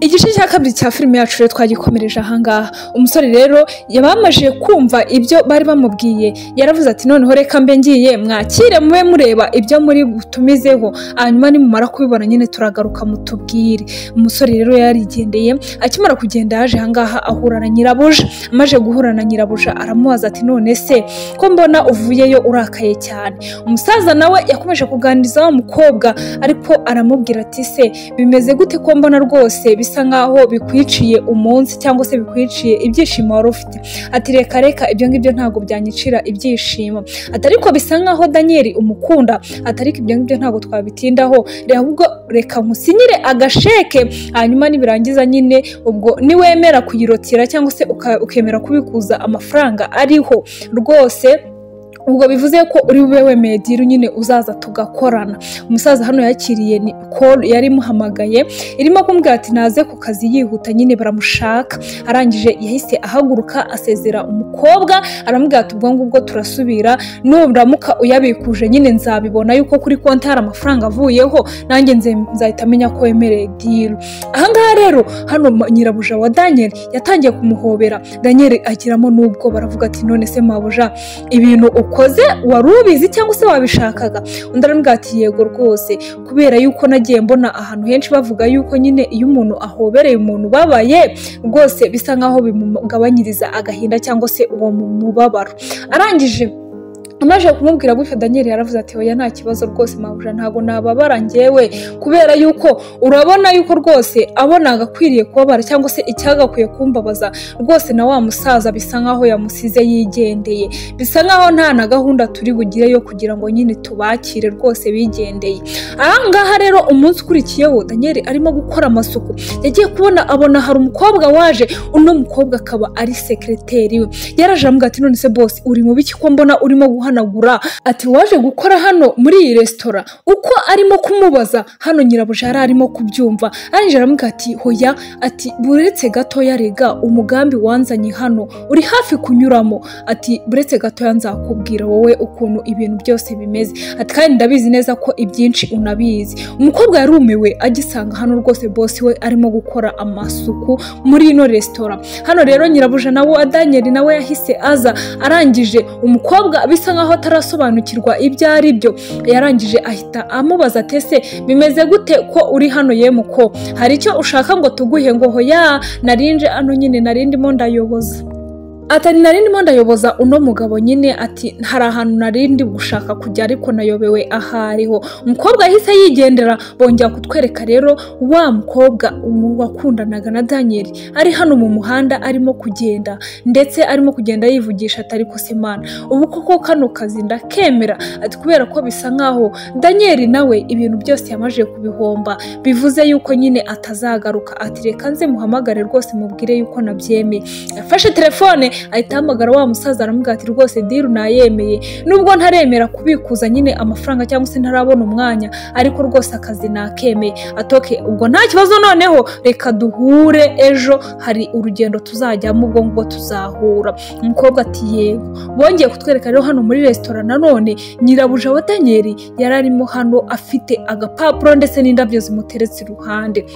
Igice cya kabiri cya filime yacu rero twagikomereje ahangaha. Umusore rero yabamaje kumva ibyo bari bamubwiye, yaravuze ati noneho reka mbe ngiye mwakire mube mureba ibyo muri butumizeho, hanyuma nimumara kubibona nyine turagaruka mutubwire. Umusore rero yarigendeye, akimara kugenda yaje ahangaha ahura na nyirabuja. Amaje guhura na nyirabuja aramubaza ati none se ko mbona uvuyeyo urakaye cyane. Umusaza nawe yakomeje kuganiriza wa mukobwa, ariko aramubwira ati se bimeze gute ko mbona rwose bisa nkaho bikwiciye umunsi cyangwa se bikwiciye ibyishimo wari ufite. Ati reka ibyo ngibyo ntabwo byanyicira ibyishimo. Ati ariko bisa nkaho Daniel umukunda. Ati ariko ibyo ngibyo ntabwo twabitindaho, ahubwo reka nkusinyire agasheke, hanyuma nibirangiza nyine ubwo niwemera kuyirotira cyangwa se ukemera kubikuza amafaranga ariho rwose, ubwo bivuze ko uri bube wemeye diru nyine uzaza tugakorana. Umusaza hano yakiriye ni call yari muhamagaye, irimo kumbwira ati naze ku kazi yihuta nyine baramushaka. Arangije yahise ahaguruka asezera umukobwa, aramubwira ati ubwo ngubwo turasubira, nuramuka uyabikuje nyine nzabibona yuko kuri konti hari amafaranga avuyeho, nanjye nzahita menya ko wemereye diru. Ahangaha rero hano nyirabuja wa Daniel yatangiye kumuhobera. Daniel agiramo n'ubwo baravuga ati none se mabuja ibintu ukoze wari ubizi cyangwa se wabishakaga? Undi aramubwira ati yego rwose, kubera yuko nagiye mbona ahantu henshi bavuga yuko nyine iyo umuntu ahobereye umuntu babaye rwose bisa nkaho bimugabanyiriza agahinda cyangwa se uwo mubabaro. Arangije amaje kumubwira gutyo Daniel yaravuze ati oya nta kibazo rwose mabuja, ntago nababara njyewe, kubera yuko urabona yuko rwose abonaga kwiriye kubabara cyangwa se icyagakwiye kumbabaza rwose na wa musaza bisa nkaho yamusize yigendeye, bisa nkaho nta na gahunda turi bugire yo kugira ngo nyine tubakire rwose bigendeye. Ahangaha rero umunsi ukurikiyeho Daniel arimo gukora amasuku, yagiye kubona abona hari umukobwa waje. Uno mukobwa akaba ari sekreteri we. Yaraje amubwira ati none se boss uri mu biki ko mbona urimo guhanagura? Ati waje gukora hano muri iyi resitora? Uko arimo kumubaza hano nyirabuja yari arimo kubyumva. Arangije aramubwira ati hoya, ati buretse gatoya rega umugambi wanzanye hano uri hafi kunyuramo. Ati buretse gatoya nzakubwira wowe ukuntu ibintu byose bimeze. Ati kandi ndabizi neza ko ibyinshi unabizi. Umukobwa yarumiwe agisanga hano rwose boss we arimo gukora amasuku muri ino resitora. Hano rero nyirabuja nawe Daniel nawe yahise aza. Arangije umukobwa bisa nkaho atarasobanukirwa ibyo ari byo, yarangije ahita amubaza ati ese bimeze gute ko uri hano yemuko, hari icyo ushaka ngo tuguhe? Ngo hoya narinje hano nyine narindimo ndayoboza. Atari narindimo ndayoboza uno mugabo nyine, ati hari ahantu narindi gushaka kujya ariko nayobewe ahariho. Umukobwa yahise yigendera. Bongera kutwereka rero wa mukobwa wakundanaga na Daniel ari hano mu muhanda arimo kugenda, ndetse arimo kugenda yivugisha atari ko Simana ubu koko kano kazi ndakemera. Ati kubera ko bisa nkaho Daniel nawe ibintu byose yamaje kubihomba, bivuze yuko nyine atazagaruka. Ati reka nze muhamagare rwose mubwire yuko nabyemeye. Yafashe telefone ahita ahamagara wa musaza aramubwira ati rwose diru nayemeye, nubwo ntaremera kubikuza nyine amafaranga cyangwa se ntarabona umwanya, ariko rwose akazi nakemeye. Atoke ubwo nta kibazo, noneho reka duhure ejo, hari urugendo tuzajyamo ubwo ngubwo tuzahura. Umukobwa ati yego. Bongeye kutwereka rero hano muri resitora nanone nyirabuja wa Daniel yari arimo hano afite agapapuro ndetse n'indabyo zimuteretse iruhande.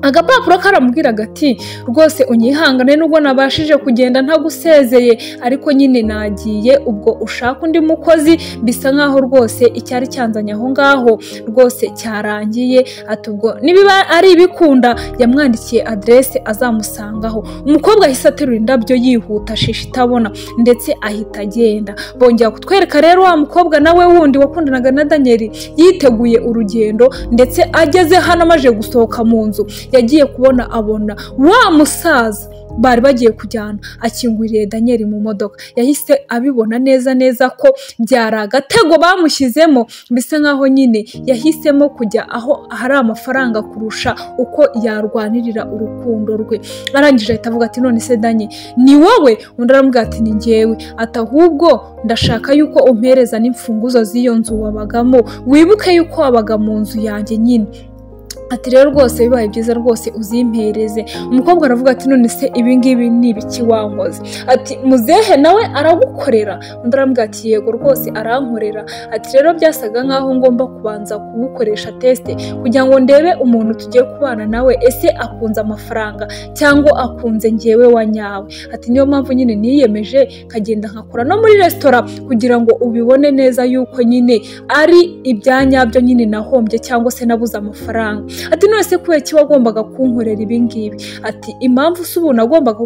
Agapapuro karamubwiraga ati rwose unyihangane nubwo nabashije kugenda ntagusezeye, ariko nyine nagiye, ubwo ushaka undi mukozi bisa nkaho rwose icyari cyanzanye aho ngaho rwose cyarangiye. Ati ubwo nibiba ari ibikunda yamwandikiye adresse azamusangaho. Umukobwa ahise aterura indabyo yihuta shisha itabona, ndetse ahita agenda. Bongera kutwereka rero wa mukobwa nawe wundi wakundanaga na Daniel yiteguye urugendo, ndetse ageze hano amaje gusohoka mu nzu yagiye kubona abona wa musaza bari bagiye kujyana akinguriye Daniel mu modoka. Yahise abibona neza ko byari agatego bamushyizemo, bisa nkaho nyine yahisemo kujya aho hari amafaranga kurusha uko yarwanirira urukundo rwe. Arangije ahita avuga ati none se Daniel ni wowe? Undi aramubwira ati ni njyewe. Ati ahubwo ndashaka yuko umpereza n'imfunguzo z'iyo nzu wabagamo, wibuke yuko wabaga mu nzu yanjye nyine. ati rero rwose bibaye byiza rwose uzimpereze. Umukobwa aravuga ati none se ibingibi ni ibiki wankoze? Ati muzehe nawe aragukorera? Undi aramubwira ati yego rwose arankorera. Ati rero byasaga nkaho ngomba kubanza kugukoresha teste kugira ngo ndebe umuntu tugiye kubana nawe ese akunze amafaranga cyangwa akunze njyewe wa nyawe. Ati niyo mpamvu nyine niyemeje kagenda nkakora no muri resitora kugira ngo ubibone neza yuko nyine ari ibyanyabyo nyine nahombye cyangwa se nabuze amafaranga. Ati none se kubera iki wagombaga kunkorera ibingibi? Ati impamvu se ubu nagombaga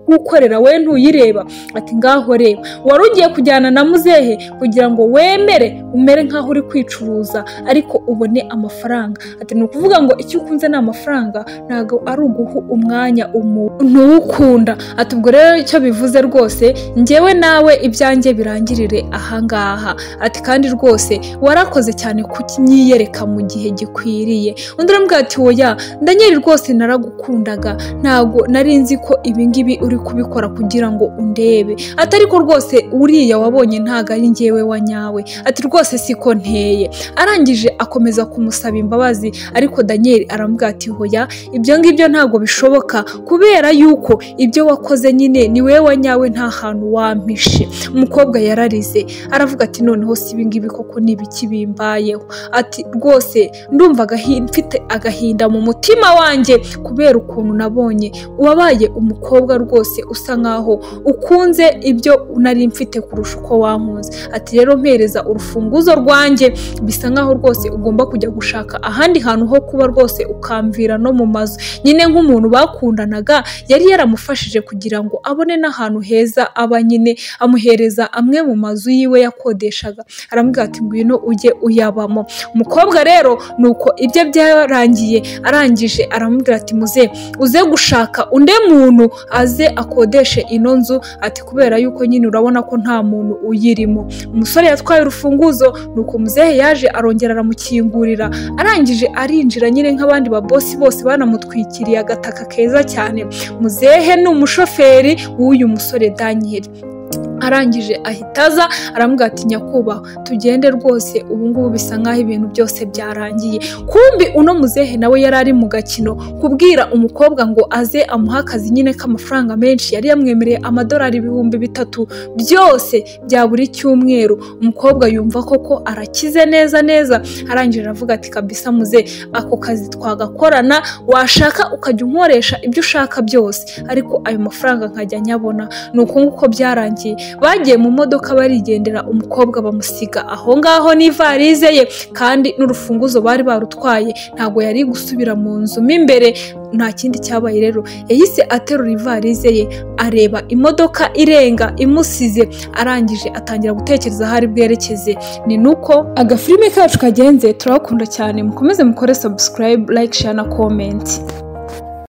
gukorera we ntuyireba? Ati ngaho reba, wari ugiye kujyana na muzehe kugira ngo wemere umere nkaho uri kwicuruza ariko ubone amafaranga. Ati ni ukuvuga ngo icyo ukunze ni amafaranga, ntabwo ari uguha umwanya umuntu ukunda. Ati ubwo rero icyo bivuze rwose njyewe nawe ibyanjye birangirire ahangaha. Ati kandi rwose warakoze cyane kunyiyereka mu gihe gikwiriye. Undi aramubwira ati oya Daniel rwose naragukundaga, ntabwo nari nzi ko ibingibi uri kubikora kugira ngo undebe. Ati ariko rwose uriya wabonye ntago ari njyewe wa nyawe. Ati rwose siko nteye. Arangije akomeza kumusaba imbabazi ariko Daniel aramubwira ati hoya ibyo ngibyo ntago bishoboka kubera yuko ibyo wakoze nyine ni wewe wa nyawe, nta hantu wampishe. Umukobwa yararize aravuga ati noneho si ibingibi koko ni ibiki bimbayeho? Ati rwose ndumva mfite agahinda mu mutima wanjye kubera ukuntu nabonye wabaye umukobwa rwose usa nkaho ukunze ibyo nari mfite kurusha uko wankunze. Ati rero mpereza urufunguzo rwanjye, bisa nkaho rwose ugomba kujya gushaka ahandi hantu ho kuba rwose ukamvira no mu mazu. Nyine nk'umuntu bakundanaga yari yaramufashije kugira ngo abone n'ahantu heza aba, nyine amuhereza amwe mu mazu yiwe yakodeshaga. Aramubwira ati ngwino ujye uyabamo. Umukobwa rero nuko ibyo byarangiye, arangije aramubwira ati muze uze gushaka undi muntu aze akodeshe ino nzu. Ati kubera yuko nyine urabona ko nta muntu uyirimo. Umusore yatwaye urufunguzo nuko muzehe yaje arongera aramukingurira, arangije arinjira nyine nk'abandi babosi bose banamutwikiriye agataka keza cyane. Muzehe ni umushoferi w'uyu musore Daniel. Arangije ahita aza aramubwira ati nyakubahwa tugende rwose ubu ngubu bisa nkaho ibintu byose byarangiye. Kumbi uno muzehe nawe yari ari mu gakino kubwira umukobwa ngo aze amuha akazi nyine k'amafaranga menshi. Yari yamwemereye amadolari 3,000 byose bya buri cyumweru. Umukobwa yumva koko arakize neza neza, arangije aravuga ati kabisa muze ako kazi twagakorana, washaka ukajya unkoresha ibyo ushaka byose ariko ayo mafaranga nkajya nyabona. Nuko nguko byarangiye. Bagiye mu modoka barigendera, umukobwa bamusiga aho ngaho n'ivarize ye kandi n'urufunguzo bari barutwaye ntabwo yari gusubira mu nzu mo imbere. Nta kindi cyabaye rero, yahise aterura ivarize ye areba imodoka irenga imusize, arangije atangira gutekereza aho ari bwerekeze. Ni nuko agafilime kacu kagenze. Turabakunda cyane, mukomeze mukore subscribe, like, share na comment.